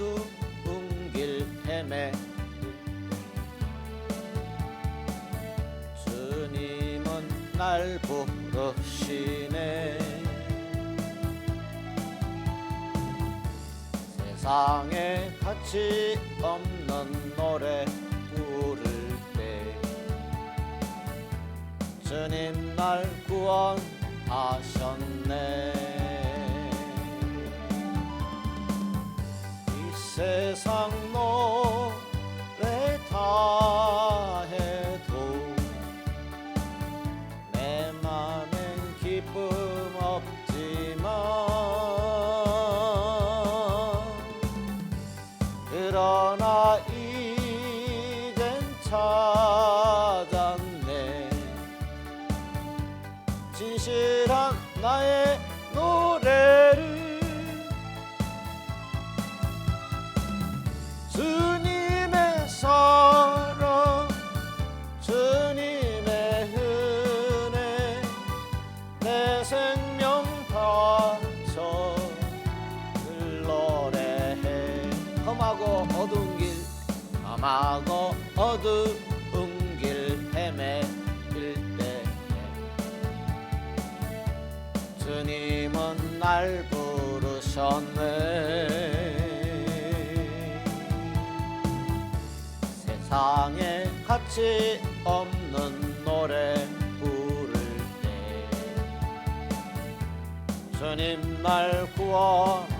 어두운 길 헤매 주님은 날 부르시네. 세상에 가치 없는 노래 부를 때 주님 날 구원하셨네. 이 세상 노래 다 해도 내 맘엔 기쁨 없지만 그러나 이젠 찾았네. 진실한 나의 노래를 주님의 사랑 주님의 은혜 내 생명 바쳐 늘 노래해. 험하고 어두운 길 험하고 어두운 길 헤매일 때 주님은 날 부르셨네. 세상에 가치 없는 노래 부를 때 주님 날 구원하셨네.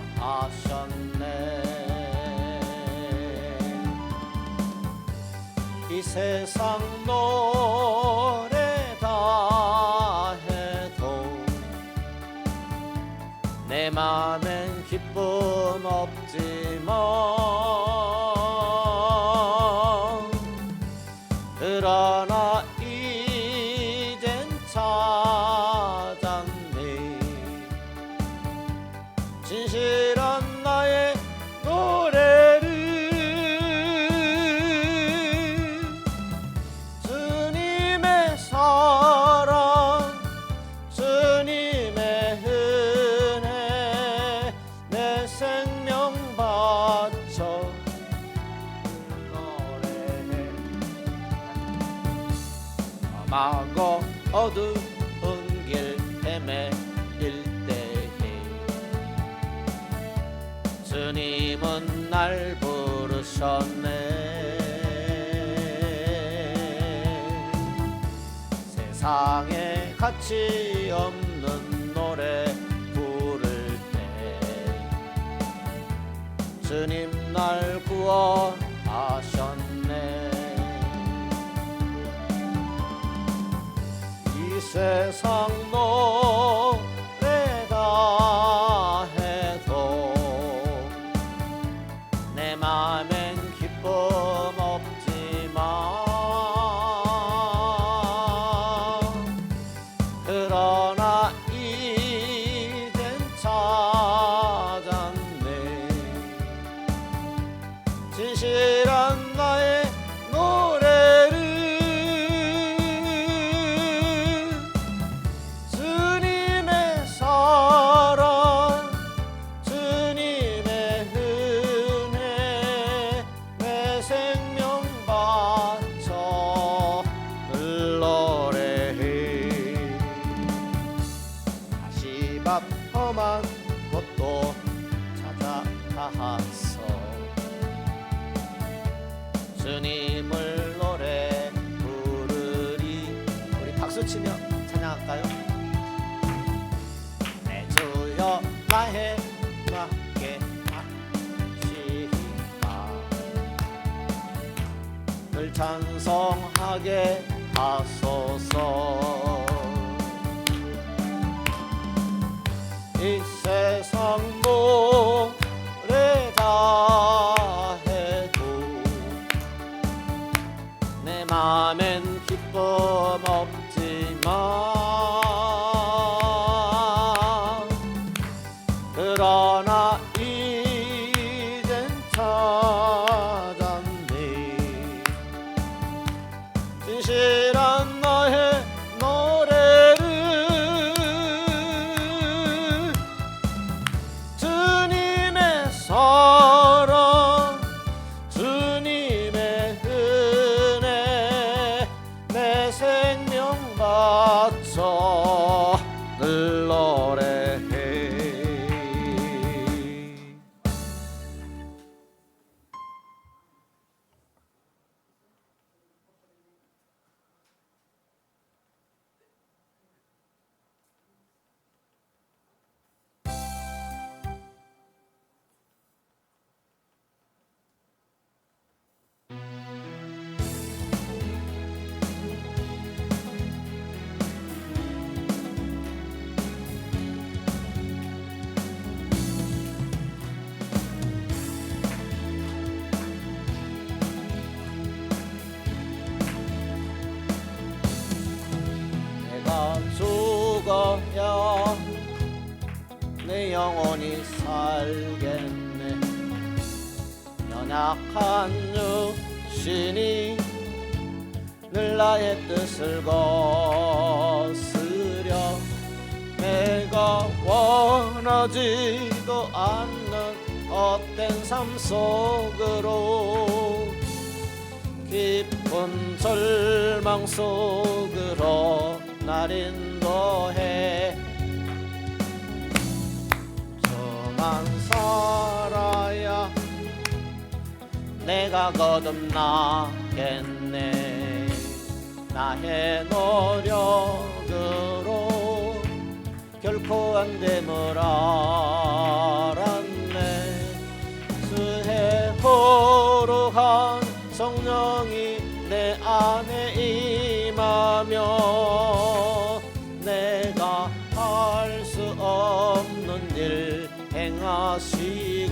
이 세상 노래 다 해도 내 맘엔 기쁨 없지만 그러나 이젠 찾았네. 진실한 나의 노래를 주님의 사랑 주님의 은혜 내 생명 바쳐 노래해. 험하고 어두운 길 헤매일 때에 주님은 날 부르셨네. 세상에 가치 없는 노래 부를 때 주님 날 구원하셨네. 이 세상 노래 다 해도 내 맘엔 기쁨 없지만 그러나 이젠 찾았네. 진실한 나의 노래를 주님의 사랑 주님의 은혜 내 생명 바쳐 늘 노래해. 가시밭 험한 곳도 찾아가서 주님을 노래 부르리. 우리 박수치며 찬양할까요? 내 주여 나의 맞게 하시마 늘 찬송하게 하소서. 이 세상 노래 다 해도 내 맘엔 기쁨 없지만 그러나 이젠 찾았네. 진실한 나의 노래를 주님의 사랑 내 영혼이 살겠네. 연약한 육신이 늘 나의 뜻을 거스려 내가 원하지도 않는 헛된 삶 속으로 깊은 절망 속으로 날 인도해. 저만 살아야 내가 거듭나겠네. 나의 노력으로 결코 안 됨을 알았네. 수해 거룩한 성령이 내 안에 임하며 내가 할 수 없는 일 행하시고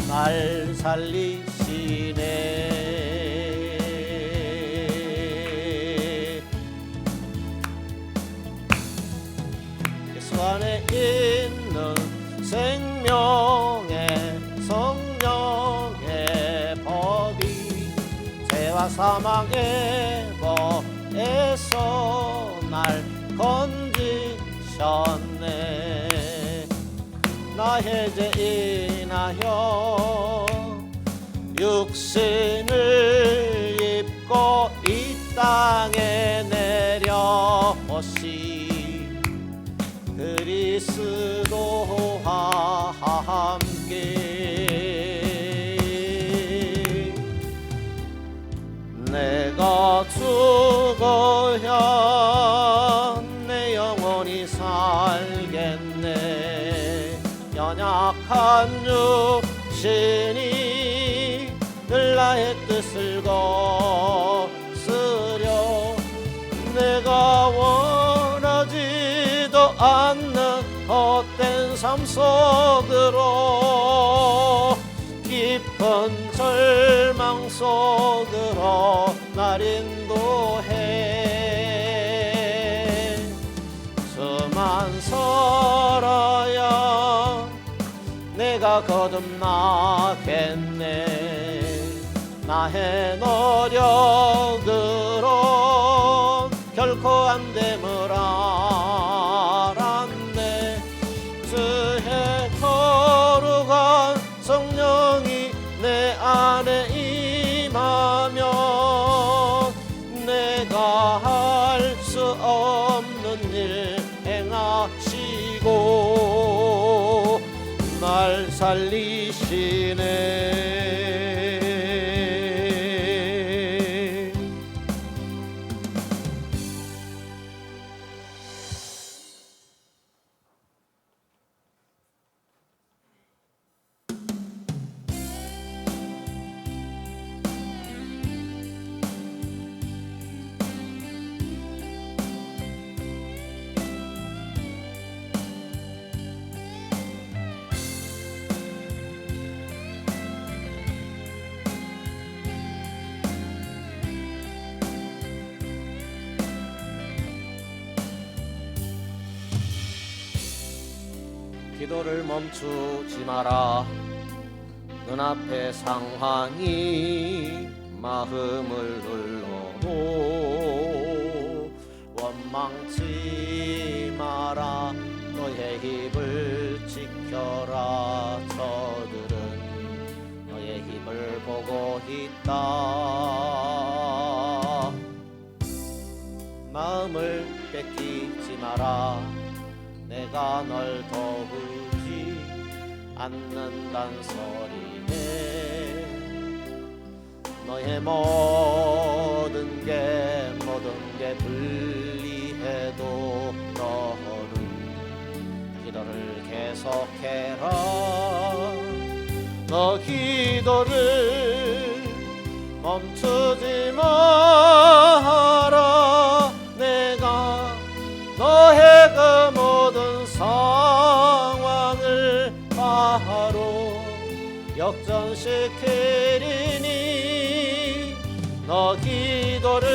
날 살리시네. 예수 안에 있는 생명의 성령의 법이 죄와 사망의 법에서 날 건지셨네. 나의 죄 인하여 육신을 입고 이 땅에 내려오시 그리스도와 함께 내가 죽어야 내 영혼이 살겠네. 연약한 육신이 늘 나의 뜻을 거스려 내가 원하지도 않는 헛된 삶 속으로 깊은 절망 속으로 날 인도해. 수만 살아야 내가 거듭나겠네. 나의 노력으로 결코 안 됨을 알았네. 주의 거룩한 성령이 내 안에 임하며 내가 할 수 없는 일 행하시고 날 살리시네. 기도를 멈추지 마라. 눈앞의 상황이 마음을 눌러도 원망치 마라. 너의 힘을 지켜라. 저들은 너의 힘을 보고 있다. 마음을 뺏기지 마라. 내가 널 도우지 않는단 소리에 너의 모든 게 불리해도 너는 기도를 계속해라. 너 기도를 멈추지 마라. 내가 너의 그 모든 상황을 바로 역전시키리니 너 기도를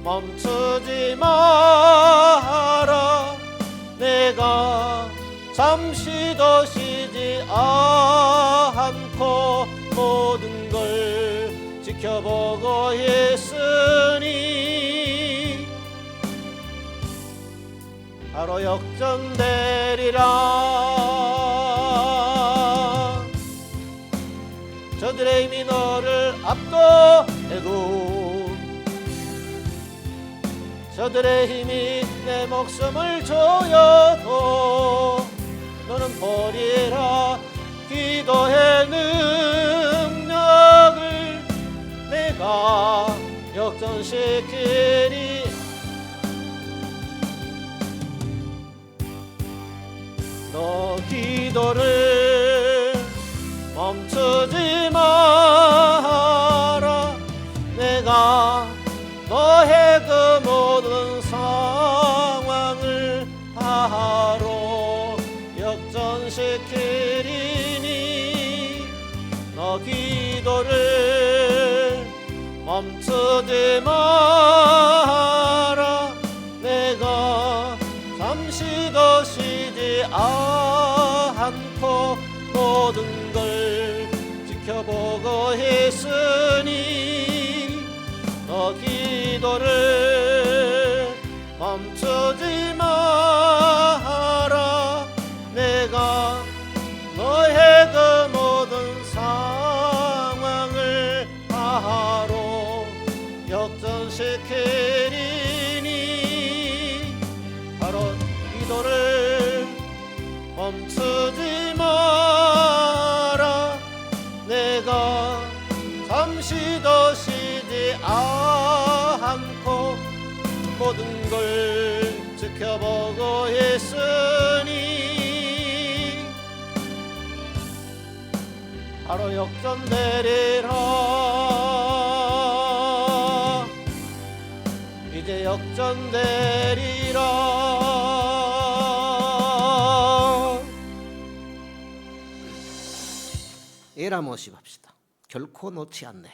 멈추지 마라. 내가 잠시도 쉬지 않고 모든 걸 지켜보고 있으니 바로 역전되리라. 저들의 힘이 너를 압도해도 저들의 힘이 내 목숨을 조여도 너는 보리라. 기도의 능력을 내가 역전시키리. 너 기도를 멈추지 마라. 내가 너의 그 모든 상황을 바로 역전시키리니 너 기도를 멈추지 마라. 내가 잠시도 쉬지 않고 모든 걸 지켜보고 있으니 너 기도를 멈추지 마라. 내가 너의 그 모든 상황을 바로 역전시키리니 바로 기도를 멈추지 마라. 내가 잠시도 쉬지 않고 모든 걸 지켜보고 있으니 바로 역전되리라. 이제 역전되리라. 에라모시 합시다. 결코 놓지 않네.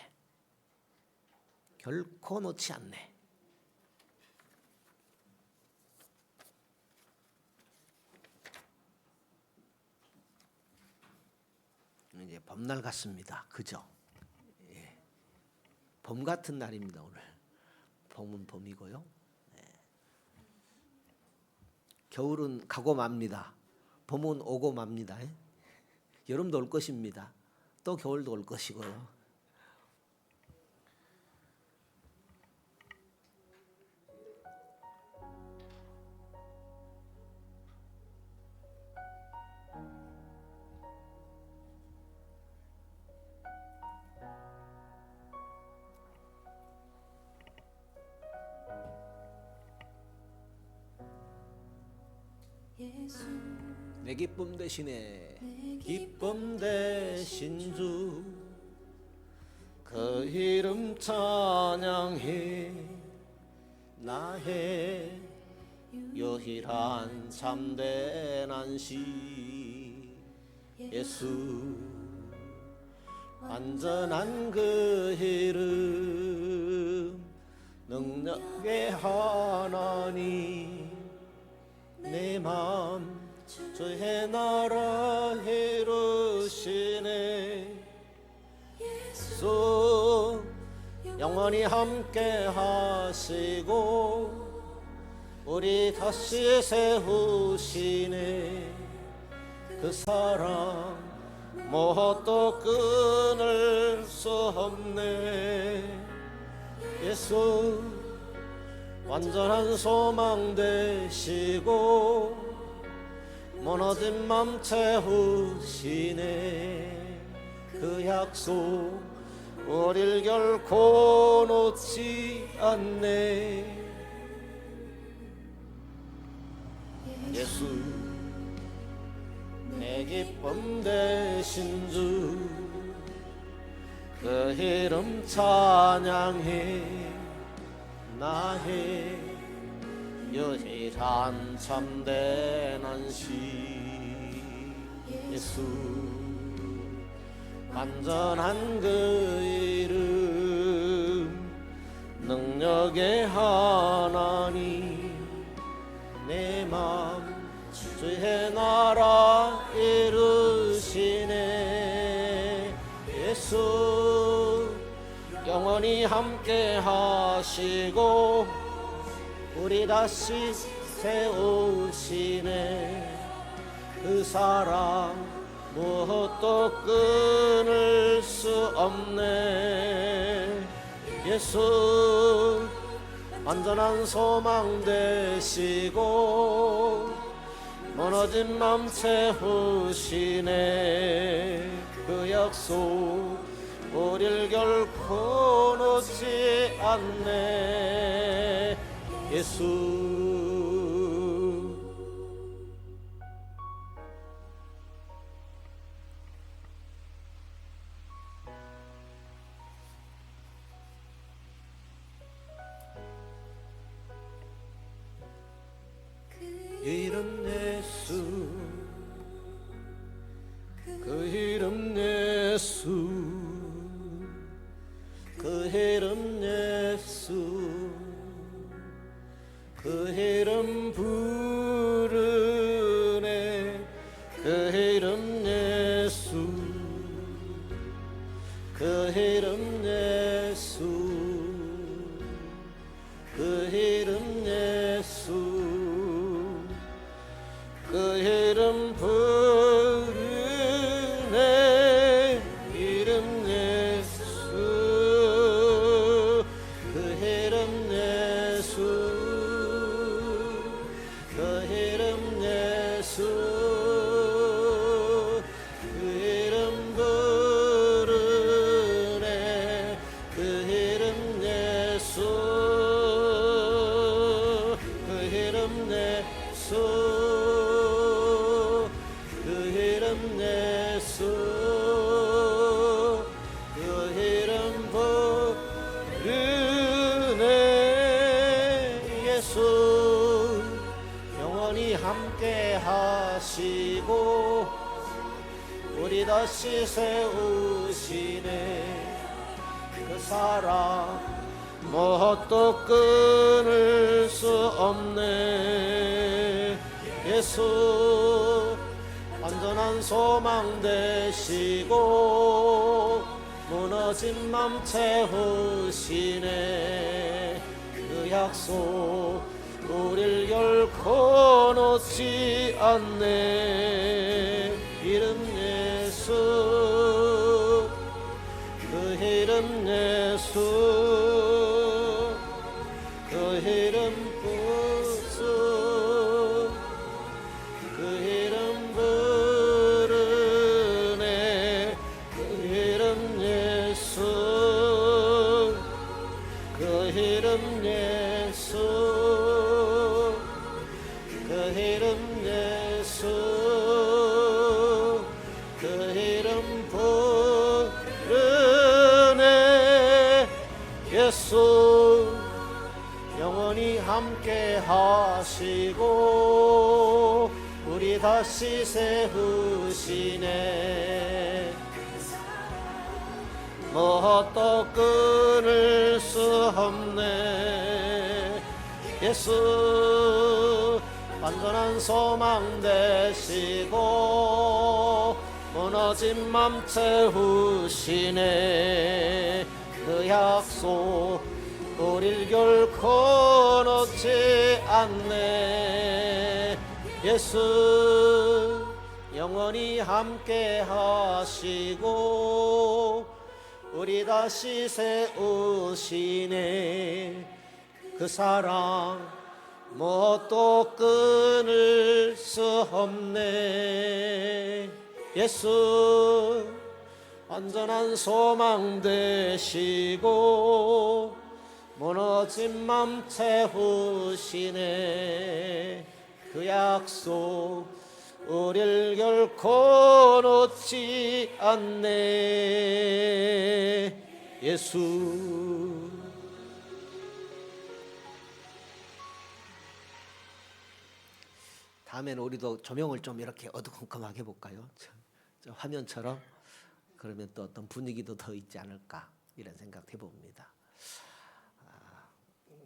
결코 놓지 않네. 이제 봄날 같습니다. 그죠? 예. 봄 같은 날입니다. 오늘 봄은 봄이고요. 예. 겨울은 가고 맙니다. 봄은 오고 맙니다. 예? 여름도 올 것입니다. 또 겨울도 올 것이고요. 내 기쁨 대신에 기쁨 대신 주 그 이름 찬양해 나의 유일한 참된 안식 예수 완전한 그 이름 능력의 하나님 내 맘 주의 나라 이루시네 예수 영원히 함께 하시고 우리 다시 세우시네 그 사랑 뭣도 끊을 수 없네 예수 완전한 소망 되시고 무너진 맘 채우시네 그 약속 우릴 결코 놓지 않네 예수 내 기쁨 되신 주 그 이름 찬양해 나의 유일한 참된 안식 예수 완전한 그 이름 능력의 하나님 내 맘 주의 나라 이루시네. 예수 영원히 함께 하시고 우리 다시 세우시네. 그 사랑 무엇도 끊을 수 없네. 예수 완전한 소망 되시고 무너진 맘 채우시네. 그 약속 우릴 결코 놓지 않네. 예수 이름 예수, 그 이름 예수, 그 이름 예수, 그 이름 부르네. 그 이름 예수, 그 이름 예수, 그 이름 예수, 그 이름 부르네. 이름 예수, 그 이름 예수, 그 이름 예수, 그 이름 부르네. 그 이름 예수, 그 이름 예수, 함께 하시고 우리 다시 세우시네. 그 사랑 무엇도 끊을 수 없네. 예수 완전한 소망 되시고 무너진 맘 채우시네. 그 약속 우릴 결코 놓지 않네. 이름 예수, 그 이름 예수, 그 이름 부수, 그 이름 부르네. 그 이름 예수, 그 이름 예수, 그 이름 예수, 그 이름 부르네. 예수 영원히 함께 하시고 우리 다시 세우시네. 무엇도 끊을 수 없네. 예수 완전한 소망 되시고 무너진 맘 채우시네. 그 약속 우릴 결코 놓지 않네. 예수 영원히 함께 하시고 우리 다시 세우시네. 그 사랑 무엇도 끊을 수 없네. 예수 완전한 소망 되시고 무너진 맘 채우시네. 그 약속 우릴 결코 놓지 않네. 예수 다음에는 우리도 조명을 좀 이렇게 어두컴컴하게 해볼까요? 저 화면처럼. 그러면 또 어떤 분위기도 더 있지 않을까 이런 생각 해봅니다.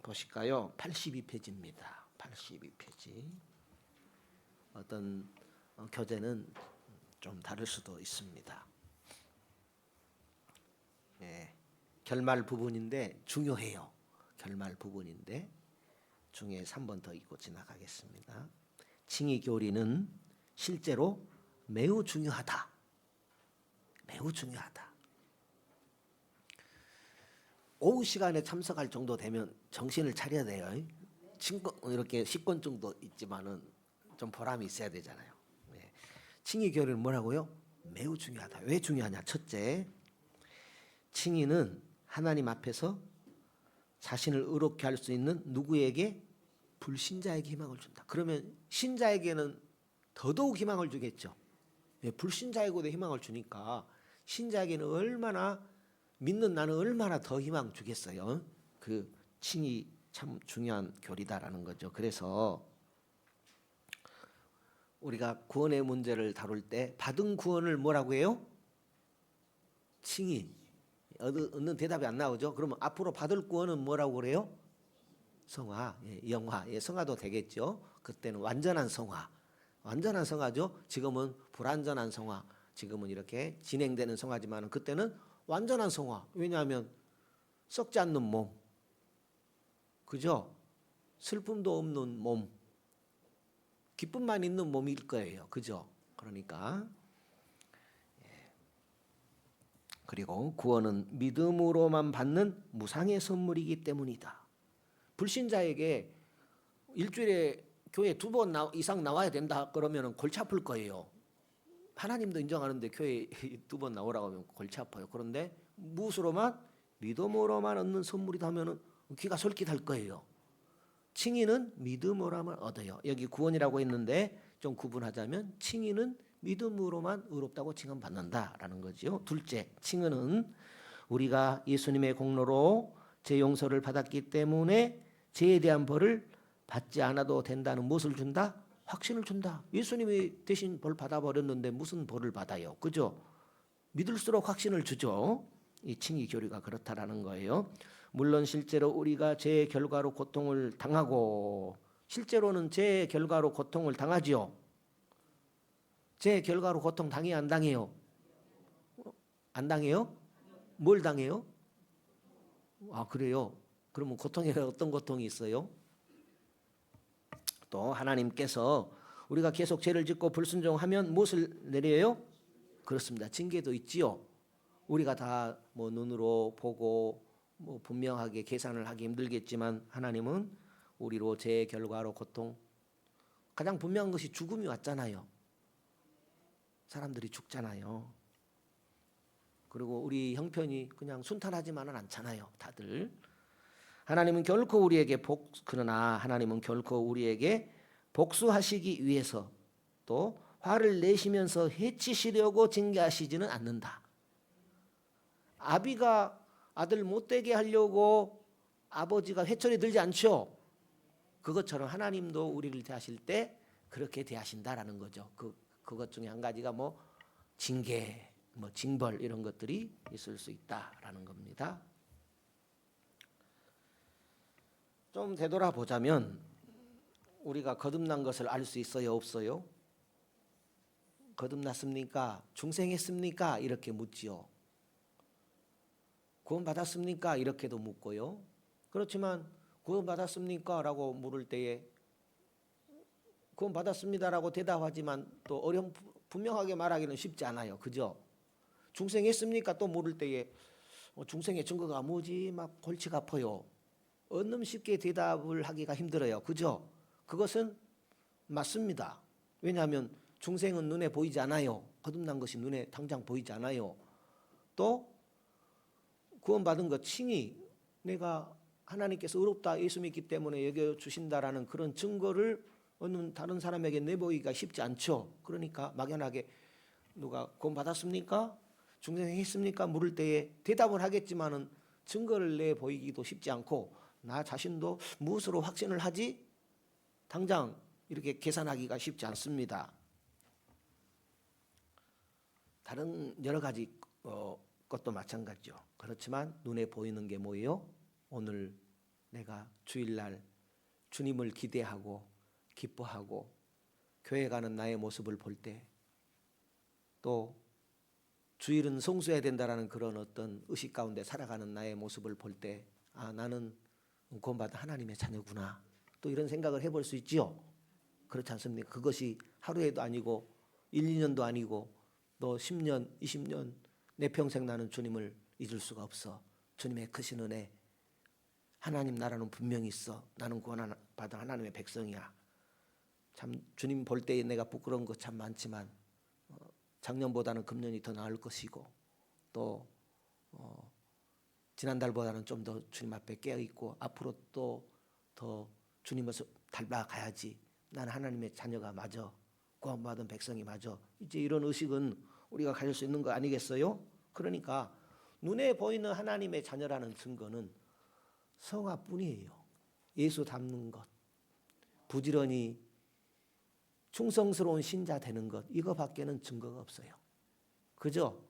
보실까요? 82페이지입니다. 82페이지. 어떤 교재는 좀 다를 수도 있습니다. 예, 결말 부분인데 중요해요. 결말 부분인데 중에 3번 더 읽고 지나가겠습니다. 칭의 교리는 실제로 매우 중요하다. 매우 중요하다. 오후 시간에 참석할 정도 되면 정신을 차려야 돼요. 이렇게 식권증도 있지만은 좀 보람이 있어야 되잖아요. 네. 칭의 교리는 뭐라고요? 매우 중요하다. 왜 중요하냐? 첫째, 칭의는 하나님 앞에서 자신을 의롭게 할 수 있는 누구에게? 불신자에게 희망을 준다. 그러면 신자에게는 더더욱 희망을 주겠죠. 불신자에게도 희망을 주니까 신자에게는 얼마나 믿는 나는 얼마나 더 희망 주겠어요. 그 칭의 참 중요한 교리다라는 거죠. 그래서 우리가 구원의 문제를 다룰 때 받은 구원을 뭐라고 해요? 칭의. 얻는 대답이 안 나오죠. 그러면 앞으로 받을 구원은 뭐라고 그래요? 성화, 영화, 성화도 되겠죠. 그때는 완전한 성화, 완전한 성화죠. 지금은 불완전한 성화, 지금은 이렇게 진행되는 성화지만 그때는 완전한 성화. 왜냐하면 썩지 않는 몸, 그죠? 슬픔도 없는 몸, 기쁨만 있는 몸일 거예요, 그죠? 그러니까 그리고 구원은 믿음으로만 받는 무상의 선물이기 때문이다. 불신자에게 일주일에 교회 2번 이상 나와야 된다 그러면 골치 아플 거예요. 하나님도 인정하는데 교회 2번 나오라고 하면 골치 아파요. 그런데 무엇으로만? 믿음으로만 얻는 선물이다 하면 귀가 솔깃할 거예요. 칭의는 믿음으로만 얻어요. 여기 구원이라고 했는데 좀 구분하자면 칭의는 믿음으로만 의롭다고 칭함받는다라는 거죠. 둘째, 칭의는 우리가 예수님의 공로로 죄 용서를 받았기 때문에 죄에 대한 벌을 받지 않아도 된다는 무엇을 준다? 확신을 준다. 예수님이 대신 벌 받아버렸는데 무슨 벌을 받아요? 그죠? 믿을수록 확신을 주죠. 이 칭의 교리가 그렇다라는 거예요. 물론 실제로 우리가 죄의 결과로 고통을 당하고 실제로는 죄의 결과로 고통을 당하지요. 죄의 결과로 고통 당해요? 안 당해요? 안 당해요? 뭘 당해요? 아, 그래요? 그러면 고통에 어떤 고통이 있어요? 또 하나님께서 우리가 계속 죄를 짓고 불순종하면 무엇을 내려요? 그렇습니다. 징계도 있지요. 우리가 다 뭐 눈으로 보고 뭐 분명하게 계산을 하기 힘들겠지만 하나님은 우리로 죄의 결과로 고통, 가장 분명한 것이 죽음이 왔잖아요. 사람들이 죽잖아요. 그리고 우리 형편이 그냥 순탄하지만은 않잖아요. 다들. 하나님은 결코 우리에게 그러나 하나님은 결코 우리에게 복수하시기 위해서 또 화를 내시면서 해치시려고 징계하시지는 않는다. 아비가 아들 못되게 하려고 아버지가 회초리 들지 않죠. 그것처럼 하나님도 우리를 대하실 때 그렇게 대하신다라는 거죠. 그것 중에 한 가지가 뭐 징계, 뭐 징벌 이런 것들이 있을 수 있다라는 겁니다. 좀 되돌아보자면 우리가 거듭난 것을 알 수 있어요? 없어요? 거듭났습니까? 중생했습니까? 이렇게 묻지요. 구원받았습니까? 이렇게도 묻고요. 그렇지만 구원받았습니까? 라고 물을 때에 구원받았습니다라고 대답하지만 또 분명하게 말하기는 쉽지 않아요. 그죠? 중생했습니까? 또 물을 때에 중생의 증거가 뭐지? 막 골치가 아파요. 얼른 쉽게 대답을 하기가 힘들어요. 그죠? 그것은 맞습니다. 왜냐하면 중생은 눈에 보이지 않아요. 거듭난 것이 눈에 당장 보이지 않아요. 또 구원받은 것 칭의, 내가 하나님께서 의롭다 예수 믿기 때문에 여겨주신다라는 그런 증거를 어느 다른 사람에게 내보이기가 쉽지 않죠. 그러니까 막연하게 누가 구원받았습니까? 중생했습니까? 물을 때에 대답을 하겠지만은 증거를 내보이기도 쉽지 않고 나 자신도 무엇으로 확신을 하지? 당장 이렇게 계산하기가 쉽지 않습니다. 다른 여러 가지 것도 마찬가지죠. 그렇지만 눈에 보이는 게 뭐예요? 오늘 내가 주일날 주님을 기대하고 기뻐하고 교회 가는 나의 모습을 볼 때, 또 주일은 성수해야 된다라는 그런 어떤 의식 가운데 살아가는 나의 모습을 볼 때, 아, 나는 구원받은 하나님의 자녀구나, 또 이런 생각을 해볼 수 있지요. 그렇지 않습니까? 그것이 하루에도 아니고 1, 2년도 아니고 또 10년, 20년 내 평생 나는 주님을 잊을 수가 없어. 주님의 크신 은혜, 하나님 나라는 분명히 있어. 나는 구원받은 하나님의 백성이야. 참 주님 볼 때에 내가 부끄러운 것 참 많지만 작년보다는 금년이 더 나을 것이고, 또 지난달보다는 좀 더 주님 앞에 깨어있고 앞으로 또 더 주님을 닮아가야지. 나는 하나님의 자녀가 맞아. 구원받은 백성이 맞아. 이제 이런 의식은 우리가 가질 수 있는 거 아니겠어요? 그러니까 눈에 보이는 하나님의 자녀라는 증거는 성화뿐이에요. 예수 닮는 것, 부지런히 충성스러운 신자 되는 것, 이거밖에는 증거가 없어요. 그죠?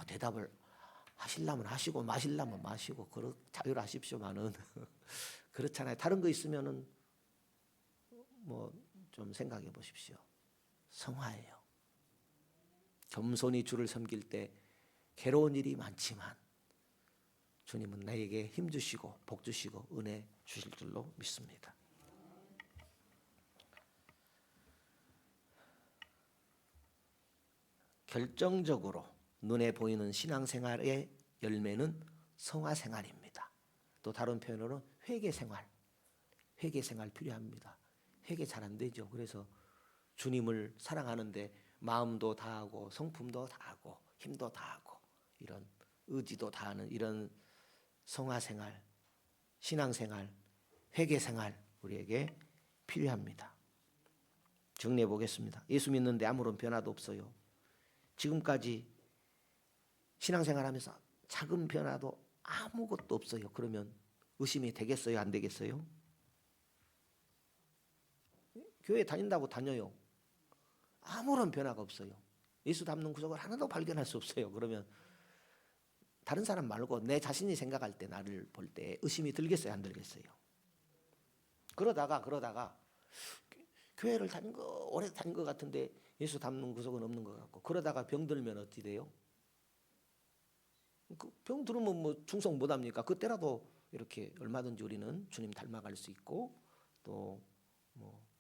대답을 하시려면 하시고 마시려면 마시고 자율하십시오만은 그렇잖아요. 다른 거 있으면은 뭐 좀 생각해 보십시오. 성화예요. 겸손히 주를 섬길 때 괴로운 일이 많지만 주님은 나에게 힘 주시고 복 주시고 은혜 주실 줄로 믿습니다. 결정적으로 눈에 보이는 신앙생활의 열매는 성화생활입니다. 또 다른 표현으로 회개생활 필요합니다. 회개 잘 안 되죠. 그래서 주님을 사랑하는데 마음도 다하고 성품도 다하고 힘도 다하고 이런 의지도 다하는 이런 성화생활, 신앙생활, 회개생활 우리에게 필요합니다. 정리해 보겠습니다. 예수 믿는데 아무런 변화도 없어요. 지금까지 신앙생활하면서 작은 변화도 아무것도 없어요. 그러면 의심이 되겠어요? 안 되겠어요? 교회 다닌다고 다녀요. 아무런 변화가 없어요. 예수 닮는 구석을 하나도 발견할 수 없어요. 그러면 다른 사람 말고 내 자신이 생각할 때, 나를 볼 때 의심이 들겠어요? 안 들겠어요? 그러다가 교회를 오래 다닌 것 같은데 예수 닮는 구석은 없는 것 같고, 그러다가 병들면 어찌 돼요? 병 들으면 뭐 충성 못합니까? 그때라도 이렇게 얼마든지 우리는 주님 닮아갈 수 있고, 또 뭐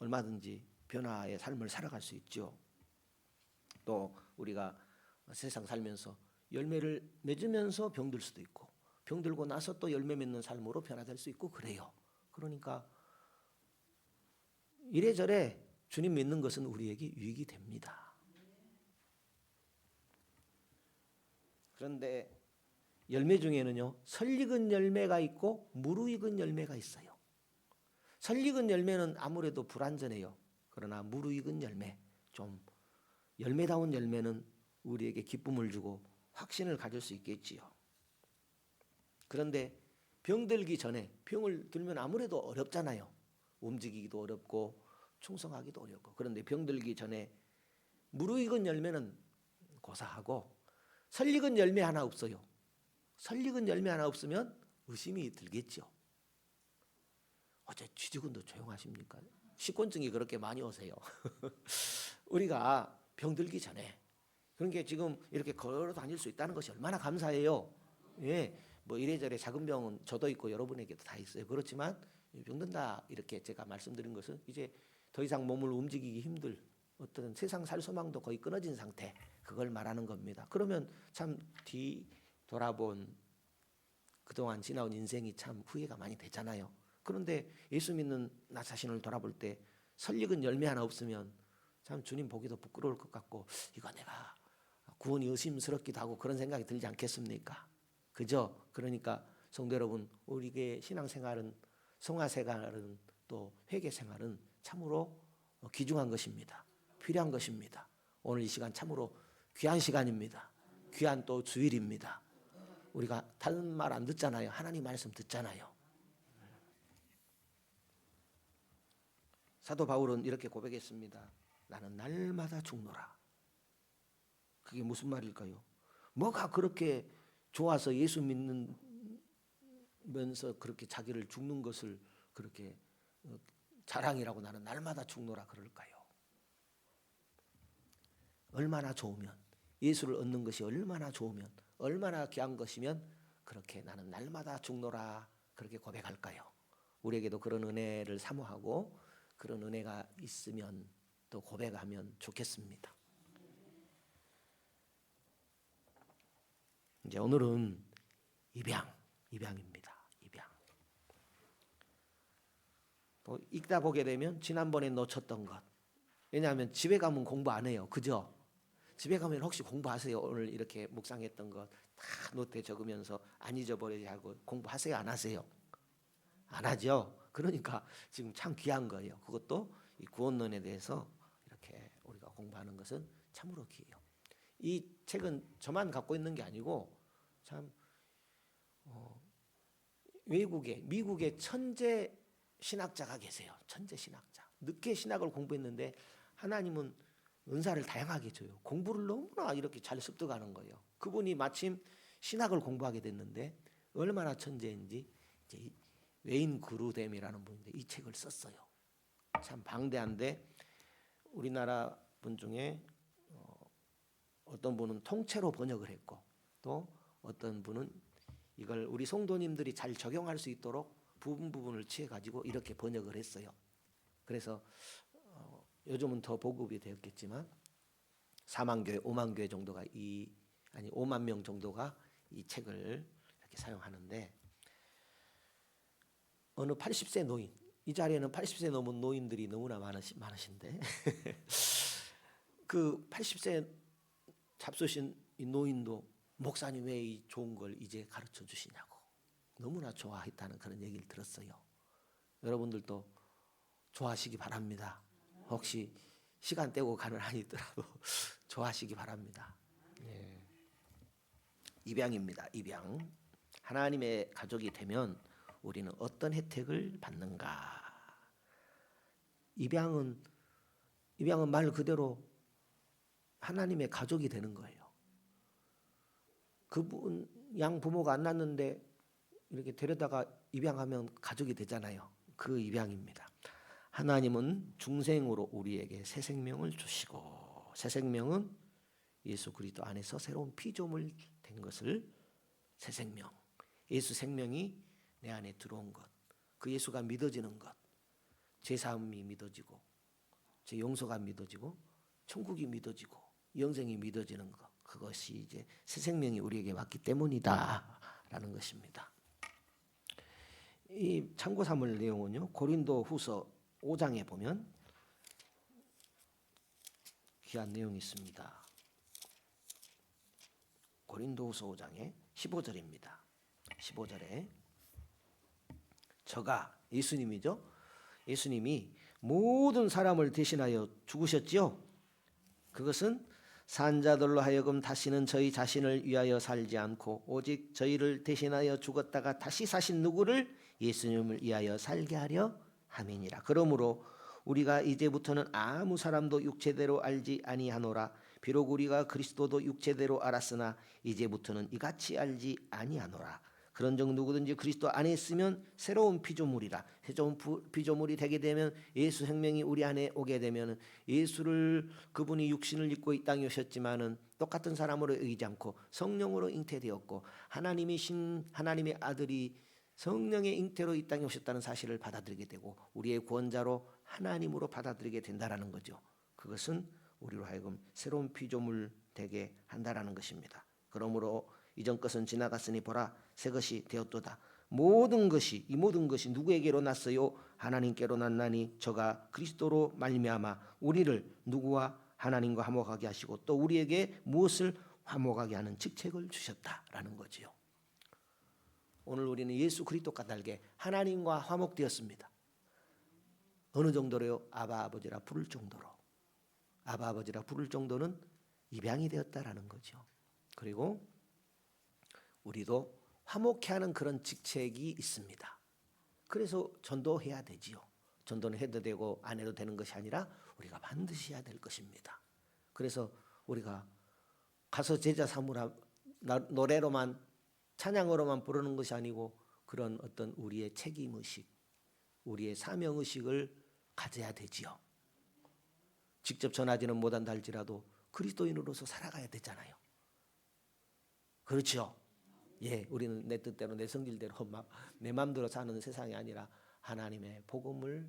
얼마든지 변화의 삶을 살아갈 수 있죠. 또 우리가 세상 살면서 열매를 맺으면서 병들 수도 있고, 병들고 나서 또 열매 맺는 삶으로 변화될 수 있고 그래요. 그러니까 이래저래 주님 믿는 것은 우리에게 유익이 됩니다. 그런데 열매 중에는요, 설익은 열매가 있고 무르익은 열매가 있어요. 설익은 열매는 아무래도 불완전해요. 그러나 무르익은 열매, 좀 열매다운 열매는 우리에게 기쁨을 주고 확신을 가질 수 있겠지요. 그런데 병들기 전에, 병을 들면 아무래도 어렵잖아요. 움직이기도 어렵고 충성하기도 어렵고. 그런데 병들기 전에 무르익은 열매는 고사하고 설익은 열매 하나 없어요. 설익은 열매 하나 없으면 의심이 들겠죠. 어째 취직원도 조용하십니까? 식곤증이 그렇게 많이 오세요. 우리가 병들기 전에, 그런 게 지금 이렇게 걸어 다닐 수 있다는 것이 얼마나 감사해요. 예, 뭐 이래저래 작은 병은 저도 있고 여러분에게도 다 있어요. 그렇지만 병든다 이렇게 제가 말씀드린 것은 이제 더 이상 몸을 움직이기 힘들 어떤 세상 살 소망도 거의 끊어진 상태, 그걸 말하는 겁니다. 그러면 참 뒤돌아본 그동안 지나온 인생이 참 후회가 많이 되잖아요. 그런데 예수 믿는 나 자신을 돌아볼 때 설익은 열매 하나 없으면 참 주님 보기도 부끄러울 것 같고, 이거 내가 구원이 의심스럽기도 하고 그런 생각이 들지 않겠습니까? 그죠? 그러니까 성도 여러분, 우리의 신앙생활은, 성화생활은, 또 회개생활은 참으로 귀중한 것입니다. 필요한 것입니다. 오늘 이 시간 참으로 귀한 시간입니다. 귀한 또 주일입니다. 우리가 다른 말 안 듣잖아요. 하나님 말씀 듣잖아요. 사도 바울은 이렇게 고백했습니다. 나는 날마다 죽노라. 그게 무슨 말일까요? 뭐가 그렇게 좋아서 예수 믿으면서 그렇게 자기를 죽는 것을 그렇게 자랑이라고 나는 날마다 죽노라 그럴까요? 얼마나 좋으면, 예수를 얻는 것이 얼마나 좋으면, 얼마나 귀한 것이면 그렇게 나는 날마다 죽노라 그렇게 고백할까요? 우리에게도 그런 은혜를 사모하고 그런 은혜가 있으면 또 고백하면 좋겠습니다. 이제 오늘은 입양입니다. 입양. 또 읽다 보게 되면 지난번에 놓쳤던 것. 왜냐하면 집에 가면 공부 안 해요. 그죠? 집에 가면 혹시 공부하세요? 오늘 이렇게 묵상했던 것 다 노트에 적으면서 안 잊어버리지 하고 공부하세요? 안 하세요? 안 하죠. 그러니까 지금 참 귀한 거예요. 그것도 이 구원론에 대해서 이렇게 우리가 공부하는 것은 참으로 귀해요. 이 책은 저만 갖고 있는 게 아니고 참 미국의 천재 신학자가 계세요. 천재 신학자. 늦게 신학을 공부했는데 하나님은 은사를 다양하게 줘요. 공부를 너무나 이렇게 잘 습득하는 거예요. 그분이 마침 신학을 공부하게 됐는데 얼마나 천재인지 이제 웨인 그루뎀이라는 분인데 이 책을 썼어요. 참 방대한데 우리나라 분 중에 어떤 분은 통째로 번역을 했고 또 어떤 분은 이걸 우리 성도님들이 잘 적용할 수 있도록 부분을 취해 가지고 이렇게 번역을 했어요. 그래서 요즘은 더 보급이 되었겠지만 4만 교회, 5만 교회 정도가 5만 명 정도가 이 책을 이렇게 사용하는데 어느 80세 노인, 이 자리에는 80세 넘은 노인들이 너무나 많으신데 그 80세 잡수신 이 노인도 목사님 왜 이 좋은 걸 이제 가르쳐 주시냐고 너무나 좋아했다는 그런 얘기를 들었어요. 여러분들도 좋아하시기 바랍니다. 혹시 시간 떼고 가는 한이 있더라도 좋아하시기 바랍니다. 예. 입양입니다. 입양. 하나님의 가족이 되면 우리는 어떤 혜택을 받는가? 입양은 말 그대로 하나님의 가족이 되는 거예요. 그분 양부모가 안 낳는데 이렇게 데려다가 입양하면 가족이 되잖아요. 그 입양입니다. 하나님은 중생으로 우리에게 새 생명을 주시고 새 생명은 예수 그리스도 안에서 새로운 피조물 된 것을 새 생명, 예수 생명이 내 안에 들어온 것, 그 예수가 믿어지는 것, 제 삶이 믿어지고 제 용서가 믿어지고 천국이 믿어지고 영생이 믿어지는 것, 그것이 이제 새 생명이 우리에게 왔기 때문이다라는 것입니다. 이 참고 삼을 내용은요 고린도후서 5장에 보면 귀한 내용이 있습니다. 고린도후서 5장의 15절입니다. 15절에 저가 예수님이죠. 예수님이 모든 사람을 대신하여 죽으셨지요. 그것은 산자들로 하여금 다시는 저희 자신을 위하여 살지 않고 오직 저희를 대신하여 죽었다가 다시 사신 누구를 예수님을 위하여 살게 하려 함이니라. 그러므로 우리가 이제부터는 아무 사람도 육체대로 알지 아니하노라. 비록 우리가 그리스도도 육체대로 알았으나 이제부터는 이같이 알지 아니하노라. 그런즉 누구든지 그리스도 안에 있으면 새로운 피조물이라. 새로운 피조물이 되게 되면 예수 생명이 우리 안에 오게 되면 예수를 그분이 육신을 입고 이 땅에 오셨지만은 똑같은 사람으로 여기지 않고 성령으로 잉태되었고 하나님이신 하나님의 아들이 성령의 잉태로 이 땅에 오셨다는 사실을 받아들이게 되고 우리의 구원자로 하나님으로 받아들이게 된다라는 거죠. 그것은 우리로 하여금 새로운 피조물 되게 한다라는 것입니다. 그러므로 이전 것은 지나갔으니 보라 새 것이 되었도다. 이 모든 것이 누구에게로 났어요? 하나님께로 났나니 저가 그리스도로 말미암아 우리를 누구와 하나님과 화목하게 하시고 또 우리에게 무엇을 화목하게 하는 직책을 주셨다라는 거지요. 오늘 우리는 예수 그리스도과 달게 하나님과 화목되었습니다. 어느 정도로요? 아바 아버지라 부를 정도로. 아바 아버지라 부를 정도는 입양이 되었다라는 거죠. 그리고 우리도 화목케 하는 그런 직책이 있습니다. 그래서 전도해야 되지요. 전도는 해도 되고 안 해도 되는 것이 아니라 우리가 반드시 해야 될 것입니다. 그래서 우리가 가서 제자 삼으라 노래로만 찬양으로만 부르는 것이 아니고 그런 어떤 우리의 책임의식, 우리의 사명의식을 가져야 되지요. 직접 전하지는 못한다 할지라도 그리스도인으로서 살아가야 되잖아요. 그렇죠? 예, 우리는 내 뜻대로 내 성질대로 막 내 마음대로 사는 세상이 아니라 하나님의 복음을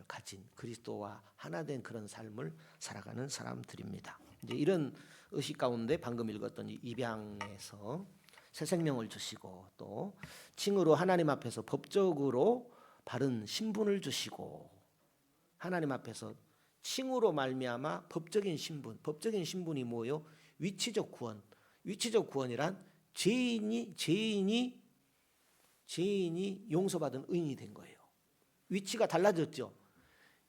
가진 그리스도와 하나 된 그런 삶을 살아가는 사람들입니다. 이제 이런 의식 가운데 방금 읽었던 입양에서 새 생명을 주시고 또 칭으로 하나님 앞에서 법적으로 바른 신분을 주시고 하나님 앞에서 칭으로 말미암아 법적인 신분이 뭐예요? 위치적 구원. 위치적 구원이란 죄인이 용서받은 의인이 된 거예요. 위치가 달라졌죠.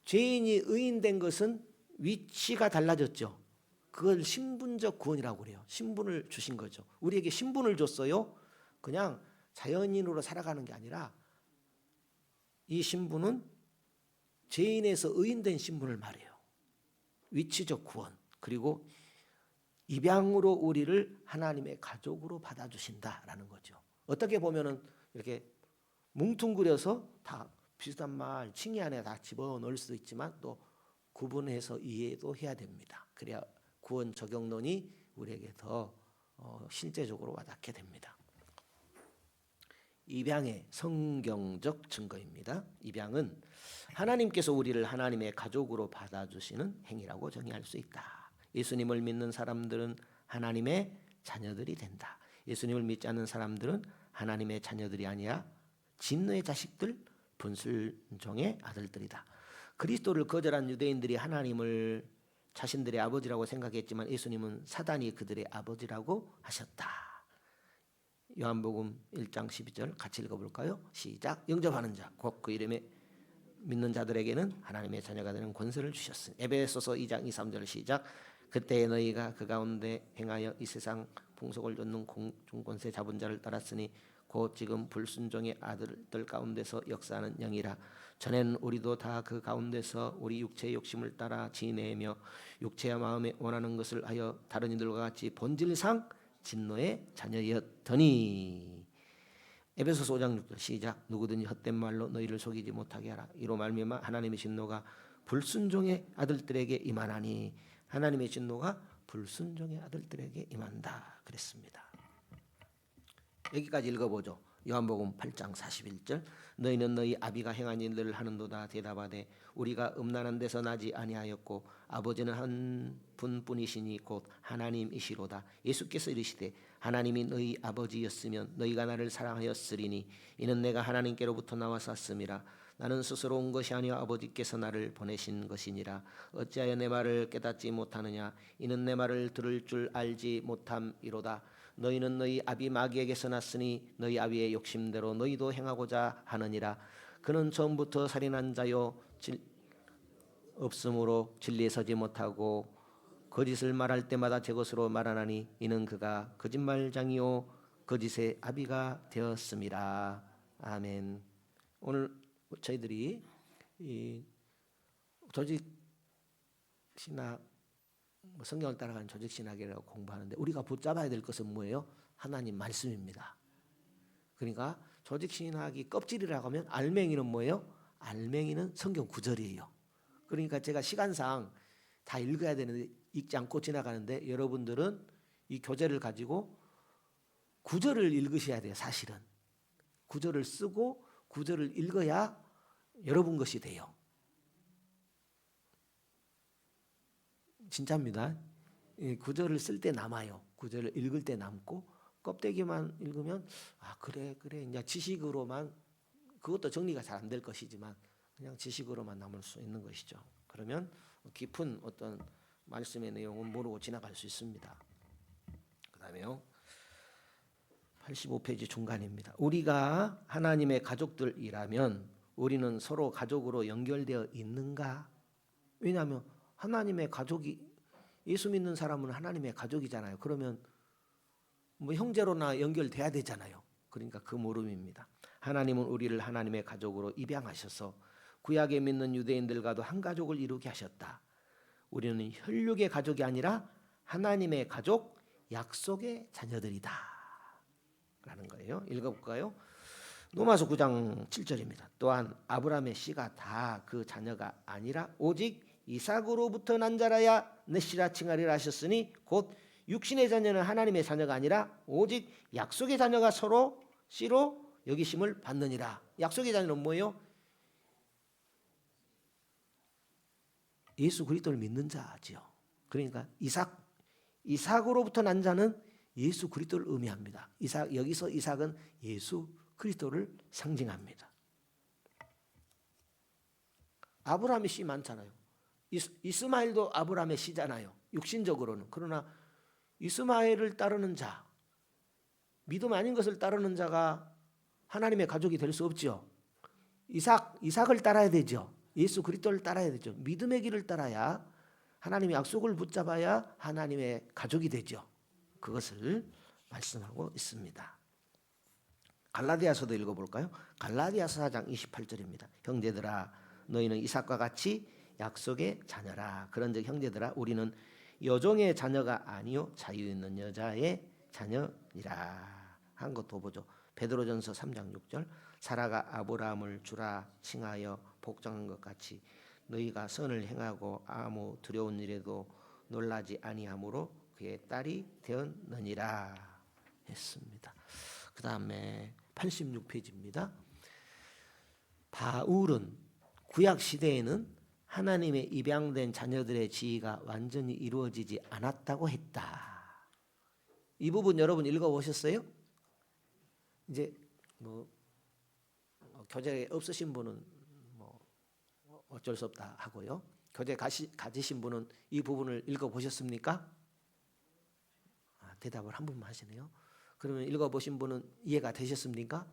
죄인이 의인된 것은 위치가 달라졌죠. 그걸 신분적 구원이라고 그래요. 신분을 주신 거죠. 우리에게 신분을 줬어요. 그냥 자연인으로 살아가는 게 아니라 이 신분은 죄인에서 의인된 신분을 말해요. 위치적 구원. 그리고 입양으로 우리를 하나님의 가족으로 받아주신다라는 거죠. 어떻게 보면은 이렇게 뭉뚱그려서 다 비슷한 말 칭의 안에 다 집어넣을 수도 있지만 또 구분해서 이해도 해야 됩니다. 그래야 구원 적용론이 우리에게 더 실제적으로 와닿게 됩니다. 입양의 성경적 증거입니다. 입양은 하나님께서 우리를 하나님의 가족으로 받아주시는 행위라고 정의할 수 있다. 예수님을 믿는 사람들은 하나님의 자녀들이 된다. 예수님을 믿지 않는 사람들은 하나님의 자녀들이 아니라 진노의 자식들, 분순종의 아들들이다. 그리스도를 거절한 유대인들이 하나님을 자신들의 아버지라고 생각했지만 예수님은 사단이 그들의 아버지라고 하셨다. 요한복음 1장 12절 같이 읽어볼까요? 시작. 영접하는 자, 곧 그 이름에 믿는 자들에게는 하나님의 자녀가 되는 권세를 주셨으니. 에베소서 2장 2, 3절 시작. 그때 너희가 그 가운데 행하여 이 세상 풍속을 좇는 공중권세 잡은 자를 따랐으니 곧 지금 불순종의 아들들 가운데서 역사하는 영이라. 전에는 우리도 다 그 가운데서 우리 육체의 욕심을 따라 지내며 육체와 마음에 원하는 것을 하여 다른 이들과 같이 본질상 진노의 자녀였더니. 에베소서 5장 6절 시작. 누구든지 헛된 말로 너희를 속이지 못하게 하라. 이로 말미암아 하나님의 진노가 불순종의 아들들에게 임하나니. 하나님의 진노가 불순종의 아들들에게 임한다 그랬습니다. 여기까지 읽어보죠. 요한복음 8장 41절. 너희는 너희 아비가 행한 일들을 하는도다. 대답하되 우리가 음란한 데서 나지 아니하였고 아버지는 한 분뿐이시니 곧 하나님이시로다. 예수께서 이르시되 하나님이 너희 아버지였으면 너희가 나를 사랑하였으리니 이는 내가 하나님께로부터 나와서 왔음이라. 나는 스스로 온 것이 아니요 아버지께서 나를 보내신 것이니라. 어찌하여 내 말을 깨닫지 못하느냐. 이는 내 말을 들을 줄 알지 못함이로다. 너희는 너희 아비 마귀에게서 났으니 너희 아비의 욕심대로 너희도 행하고자 하느니라. 그는 처음부터 살인한 자요 없으므로 진리에 서지 못하고 거짓을 말할 때마다 제 것으로 말하나니 이는 그가 거짓말장이요 거짓의 아비가 되었음이라. 아멘. 오늘 저희들이 이 조직 신학 성경을 따라가는 조직 신학이라고 공부하는데 우리가 붙잡아야 될 것은 뭐예요? 하나님 말씀입니다. 그러니까 조직 신학이 껍질이라고 하면 알맹이는 뭐예요? 알맹이는 성경 구절이에요. 그러니까 제가 시간상 다 읽어야 되는데 읽지 않고 지나가는데 여러분들은 이 교재를 가지고 구절을 읽으셔야 돼요. 사실은 구절을 쓰고 구절을 읽어야 여러분 것이 돼요. 진짜입니다. 구절을 쓸 때 남아요. 구절을 읽을 때 남고 껍데기만 읽으면 아 그래 이제 지식으로만 그것도 정리가 잘 안 될 것이지만 그냥 지식으로만 남을 수 있는 것이죠. 그러면 깊은 어떤 말씀의 내용은 모르고 지나갈 수 있습니다. 그다음에요. 85페이지 중간입니다. 우리가 하나님의 가족들이라면 우리는 서로 가족으로 연결되어 있는가? 왜냐하면 하나님의 가족이 예수 믿는 사람은 하나님의 가족이잖아요. 그러면 뭐 형제로나 연결돼야 되잖아요. 그러니까 그 물음입니다. 하나님은 우리를 하나님의 가족으로 입양하셔서 구약에 믿는 유대인들과도 한 가족을 이루게 하셨다. 우리는 혈육의 가족이 아니라 하나님의 가족, 약속의 자녀들이다 라는 거예요. 읽어볼까요? 로마서 9장 7절입니다. 또한 아브라함의 씨가 다 그 자녀가 아니라 오직 이삭으로부터 난 자라야 내 씨라 칭하리라 하셨으니 곧 육신의 자녀는 하나님의 자녀가 아니라 오직 약속의 자녀가 서로 씨로 여기심을 받느니라. 약속의 자녀는 뭐예요? 예수 그리스도를 믿는 자지요. 그러니까 이삭으로부터 난 자는 예수 그리스도를 의미합니다. 여기서 이삭은 예수 그리스도를 상징합니다. 아브라함의 씨 많잖아요. 이스마엘도 아브라함의 씨잖아요. 육신적으로는. 그러나 이스마엘을 따르는 자, 믿음 아닌 것을 따르는 자가 하나님의 가족이 될 수 없죠. 이삭을 따라야 되죠. 예수 그리스도를 따라야 되죠. 믿음의 길을 따라야 하나님의 약속을 붙잡아야 하나님의 가족이 되죠. 그것을 말씀하고 있습니다. 갈라디아서도 읽어볼까요? 갈라디아서 4장 28절입니다. 형제들아 너희는 이삭과 같이 약속의 자녀라. 그런즉 형제들아 우리는 여종의 자녀가 아니요 자유 있는 여자의 자녀니라. 한 것 더 보죠. 베드로전서 3장 6절 사라가 아브라함을 주라 칭하여 복종한 것 같이 너희가 선을 행하고 아무 두려운 일에도 놀라지 아니하므로 그의 딸이 되었느니라 했습니다. 그 다음에 86페이지입니다. 바울은 구약 시대에는 하나님의 입양된 자녀들의 지위가 완전히 이루어지지 않았다고 했다. 이 부분 여러분 읽어보셨어요? 이제 교재 없으신 분은 어쩔 수 없다 하고요. 교재 가지신 분은 이 부분을 읽어보셨습니까? 대답을 한 분만 하시네요. 그러면 읽어보신 분은 이해가 되셨습니까?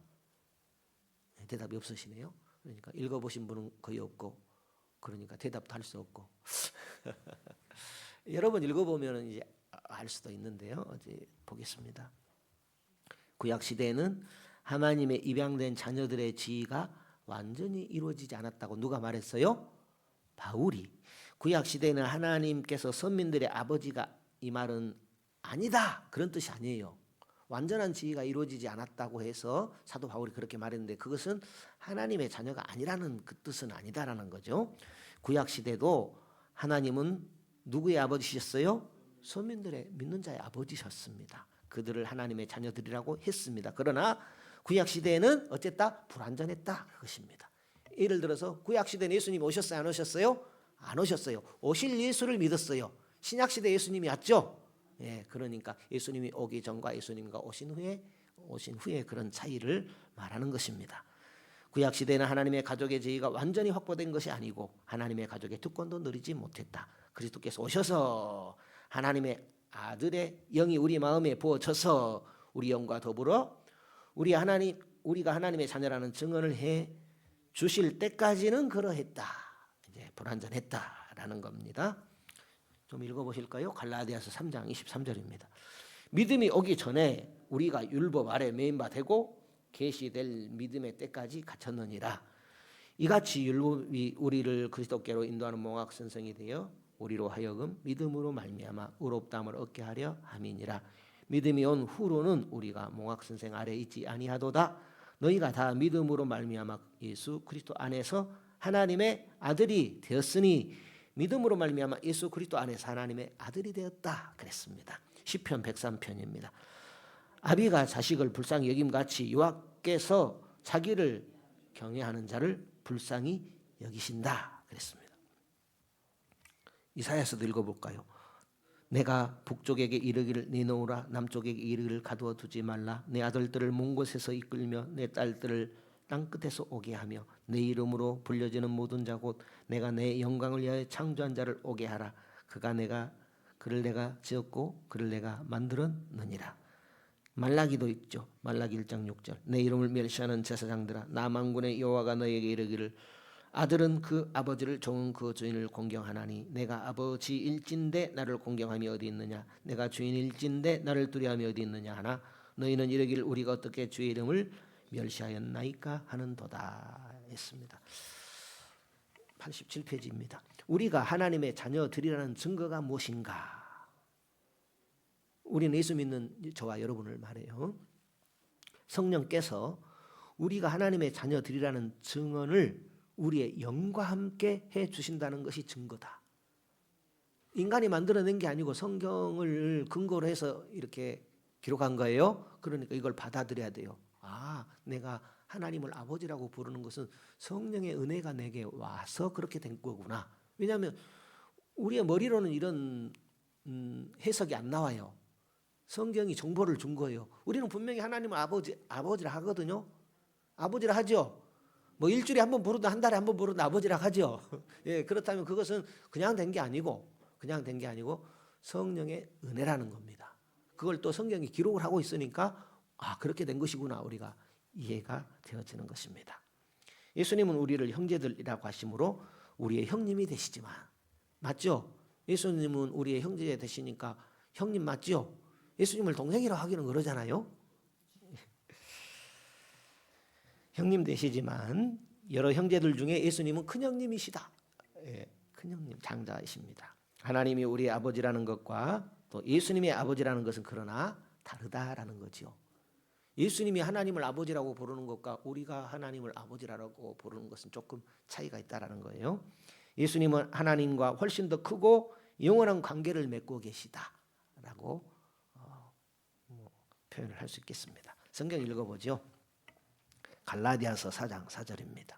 대답이 없으시네요. 그러니까 읽어보신 분은 거의 없고, 그러니까 대답도 할 수 없고. 여러분 읽어보면 이제 알 수도 있는데요. 이제 보겠습니다. 구약 시대에는 하나님의 입양된 자녀들의 지위가 완전히 이루어지지 않았다고 누가 말했어요? 바울이. 구약 시대에는 하나님께서 선민들의 아버지가, 이 말은 아니다 그런 뜻이 아니에요. 완전한 지위가 이루어지지 않았다고 해서 사도 바울이 그렇게 말했는데 그것은 하나님의 자녀가 아니라는 그 뜻은 아니다라는 거죠. 구약 시대도 하나님은 누구의 아버지셨어요? 선민들의 믿는 자의 아버지셨습니다. 그들을 하나님의 자녀들이라고 했습니다. 그러나 구약 시대에는 어쨌다? 불완전했다 그것입니다. 예를 들어서 구약 시대는 예수님이 오셨어요? 안 오셨어요? 안 오셨어요. 오실 예수를 믿었어요. 신약 시대 예수님이 왔죠? 예, 그러니까 예수님이 오기 전과 예수님과 오신 후에 그런 차이를 말하는 것입니다. 구약 시대는 하나님의 가족의 지위가 완전히 확보된 것이 아니고 하나님의 가족의 특권도 누리지 못했다. 그리스도께서 오셔서 하나님의 아들의 영이 우리 마음에 부어져서 우리 영과 더불어 우리가 하나님의 자녀라는 증언을 해 주실 때까지는 그러했다. 이제 불완전했다라는 겁니다. 좀 읽어보실까요? 갈라디아서 3장 23절입니다. 믿음이 오기 전에 우리가 율법 아래 매인 바 되고 계시될 믿음의 때까지 갇혔느니라. 이같이 율법이 우리를 그리스도께로 인도하는 몽학 선생이 되어 우리로 하여금 믿음으로 말미암아 의롭다함을 얻게 하려 함이니라. 믿음이 온 후로는 우리가 몽학 선생 아래 있지 아니하도다. 너희가 다 믿음으로 말미암아 예수 그리스도 안에서 하나님의 아들이 되었으니 믿음으로 말미암아 예수 그리스도 안에서 하나님의 아들이 되었다 그랬습니다. 시편 103편입니다. 아비가 자식을 불쌍히 여김같이 여호와께서 자기를 경외하는 자를 불쌍히 여기신다 그랬습니다. 이사야서도 읽어볼까요? 내가 북쪽에게 이르기를 내놓으라 남쪽에게 이르기를 가두어 두지 말라. 내 아들들을 먼 곳에서 이끌며 내 딸들을 땅끝에서 오게 하며 내 이름으로 불려지는 모든 자 곧 내가 내 영광을 위하여 창조한 자를 오게 하라. 그를 내가 지었고 그를 내가 만들었느니라. 말라기도 있죠. 말라기 1장 6절 내 이름을 멸시하는 제사장들아 나 만군의 여호와가 너에게 이르기를 아들은 그 아버지를 종은 그 주인을 공경하나니 내가 아버지일진데 나를 공경함이 어디 있느냐 내가 주인일진데 나를 두려움이 어디 있느냐 하나 너희는 이르기를 우리가 어떻게 주의 이름을 멸시하였나이까 하는도다 했습니다. 87페이지입니다. 우리가 하나님의 자녀들이라는 증거가 무엇인가? 우리는 예수 믿는 저와 여러분을 말해요. 성령께서 우리가 하나님의 자녀들이라는 증언을 우리의 영과 함께 해 주신다는 것이 증거다. 인간이 만들어낸 게 아니고 성경을 근거로 해서 이렇게 기록한 거예요. 그러니까 이걸 받아들여야 돼요. 아, 내가 하나님을 아버지라고 부르는 것은 성령의 은혜가 내게 와서 그렇게 된 거구나. 왜냐하면 우리의 머리로는 이런 해석이 안 나와요. 성경이 정보를 준 거예요. 우리는 분명히 하나님을 아버지라 하거든요. 아버지라 하죠. 뭐 일주일에 한 번 부르든 한 달에 한 번 부르든 아버지라 하죠. 예, 그렇다면 그것은 그냥 된 게 아니고 성령의 은혜라는 겁니다. 그걸 또 성경이 기록을 하고 있으니까 아, 그렇게 된 것이구나 우리가 이해가 되어지는 것입니다. 예수님은 우리를 형제들이라고 하심으로 우리의 형님이 되시지만, 맞죠? 예수님은 우리의 형제 되시니까 형님 맞죠? 예수님을 동생이라고 하기는 그러잖아요. 형님 되시지만 여러 형제들 중에 예수님은 큰형님이시다. 예, 큰형님, 장자이십니다. 하나님이 우리의 아버지라는 것과 또 예수님의 아버지라는 것은 그러나 다르다라는 거죠. 예수님이 하나님을 아버지라고 부르는 것과 우리가 하나님을 아버지라고 부르는 것은 조금 차이가 있다라는 거예요. 예수님은 하나님과 훨씬 더 크고 영원한 관계를 맺고 계시다라고 표현을 할 수 있겠습니다. 성경 읽어보죠. 갈라디아서 4장 4절입니다.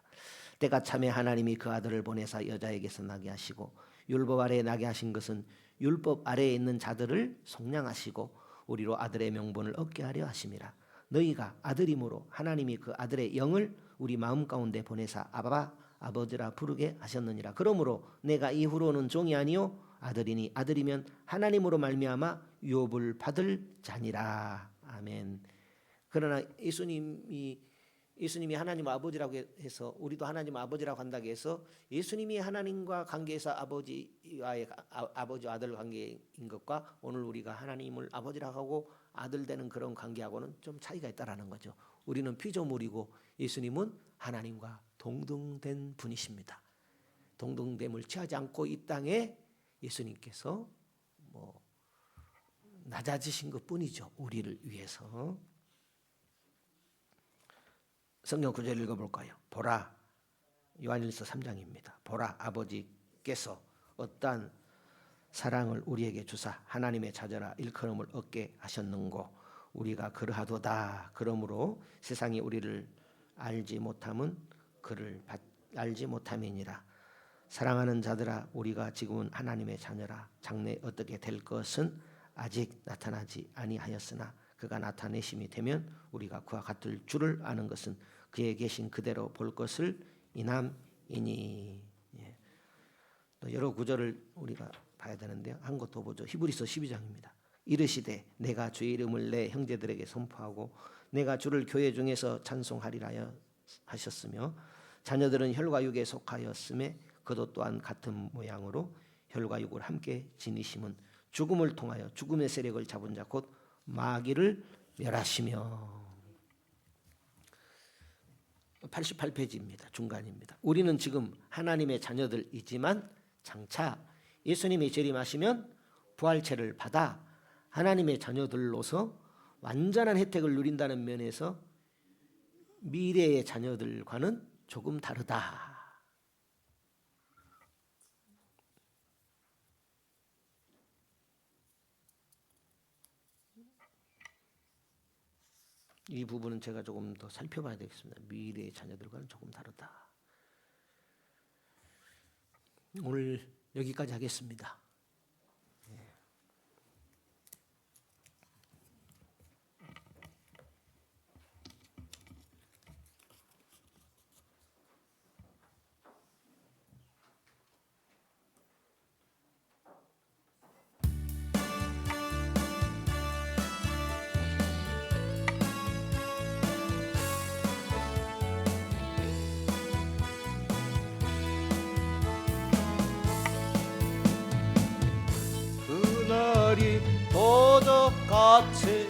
때가 참에 하나님이 그 아들을 보내사 여자에게서 나게 하시고 율법 아래에 나게 하신 것은 율법 아래에 있는 자들을 속량하시고 우리로 아들의 명분을 얻게 하려 하심이라. 너희가 아들임으로 하나님이 그 아들의 영을 우리 마음 가운데 보내사 아바 아버지라 부르게 하셨느니라. 그러므로 내가 이후로는 종이 아니요 아들이니 아들이면 하나님으로 말미암아 유업을 받을 자니라. 아멘. 그러나 예수님이 하나님 아버지라고 해서 우리도 하나님 아버지라고 한다고 해서 예수님이 하나님과 관계에서 아버지와 아들 관계인 것과 오늘 우리가 하나님을 아버지라고 하고 아들 되는 그런 관계하고는 좀 차이가 있다라는 거죠. 우리는 피조물이고 예수님은 하나님과 동등된 분이십니다. 동등됨을 취하지 않고 이 땅에 예수님께서 낮아지신 것뿐이죠. 우리를 위해서. 성경 구절 읽어볼까요? 보라, 요한일서 3장입니다. 보라, 아버지께서 어떠한 사랑을 우리에게 주사 하나님의 자녀라 일컬음을 얻게 하셨는고 우리가 그러하도다. 그러므로 세상이 우리를 알지 못함은 그를 알지 못함이니라. 사랑하는 자들아, 우리가 지금은 하나님의 자녀라. 장래 어떻게 될 것은 아직 나타나지 아니하였으나 그가 나타내심이 되면 우리가 그와 같을 줄을 아는 것은 그에 계신 그대로 볼 것을 이남이니. 예. 또 여러 구절을 우리가 봐야 되는데요. 한 것 더 보죠. 히브리서 12장입니다. 이르시되 내가 주의 이름을 내 형제들에게 선포하고 내가 주를 교회 중에서 찬송하리라 하셨으며 자녀들은 혈과 육에 속하였음에 그도 또한 같은 모양으로 혈과 육을 함께 지니심은 죽음을 통하여 죽음의 세력을 잡은 자 곧 마귀를 멸하시며. 88페이지입니다. 중간입니다. 우리는 지금 하나님의 자녀들이지만 장차 예수님이 재림하시면 부활체를 받아 하나님의 자녀들로서 완전한 혜택을 누린다는 면에서 미래의 자녀들과는 조금 다르다. 이 부분은 제가 조금 더 살펴봐야 되겠습니다. 미래의 자녀들과는 조금 다르다. 오늘 여기까지 하겠습니다. 그날이 도적같이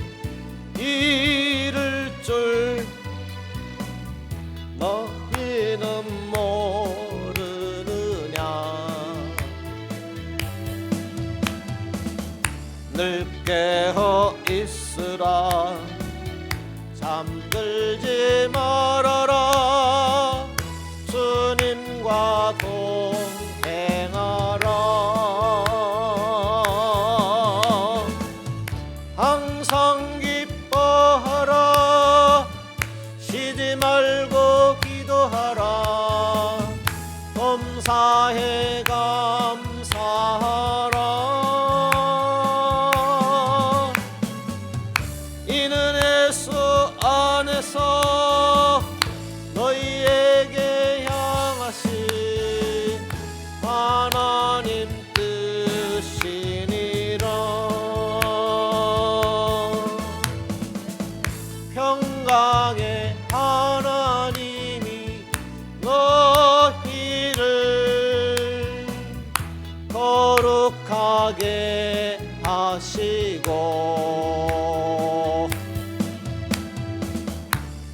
이를 줄 너희는 모르느냐. 늘 깨어 있으라 잠들지 말아라 주님과 동행하라 항상 기뻐하라 쉬지 말고 기도하라 범사에 감사하라 이는 예수 안에서 너희에게 향하신 하나님 뜻이니라 평강의 하나님이 너희를 거룩하게 하시고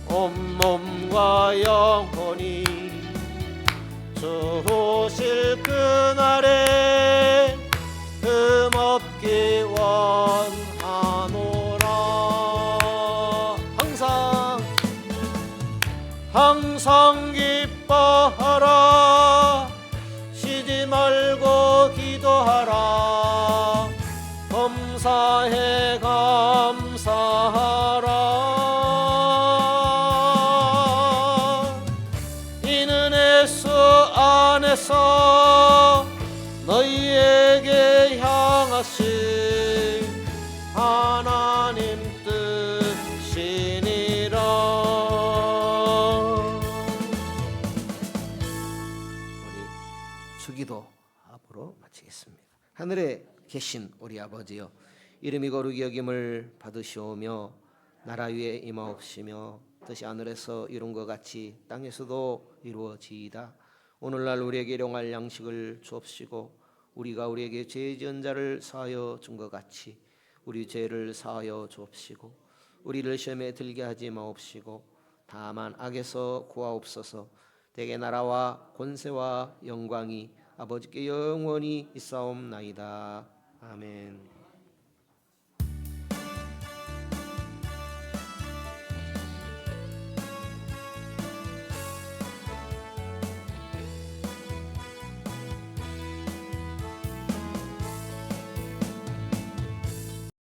온몸과 영혼이 주실 그날에 흠없기 원하노라 항상 기뻐하라 쉬지 말고 기도하라 범사에 감사하라 이는 예수 안에서 너희에게 향하신 하나님 뜻이니라 주기도 앞으로 마치겠습니다. 하늘에 계신 우리 아버지여 이름이 거룩히 여김을 받으시오며 나라 위에 임하옵시며 뜻이 하늘에서 이룬 것 같이 땅에서도 이루어지이다. 오늘날 우리에게 일용할 양식을 주옵시고 우리가 우리에게 죄 지은 자를 사하여 준 것 같이 우리 죄를 사하여 주옵시고 우리를 시험에 들게 하지 마옵시고 다만 악에서 구하옵소서. 대개 나라와 권세와 영광이 아버지께 영원히 있사옵나이다. 아멘.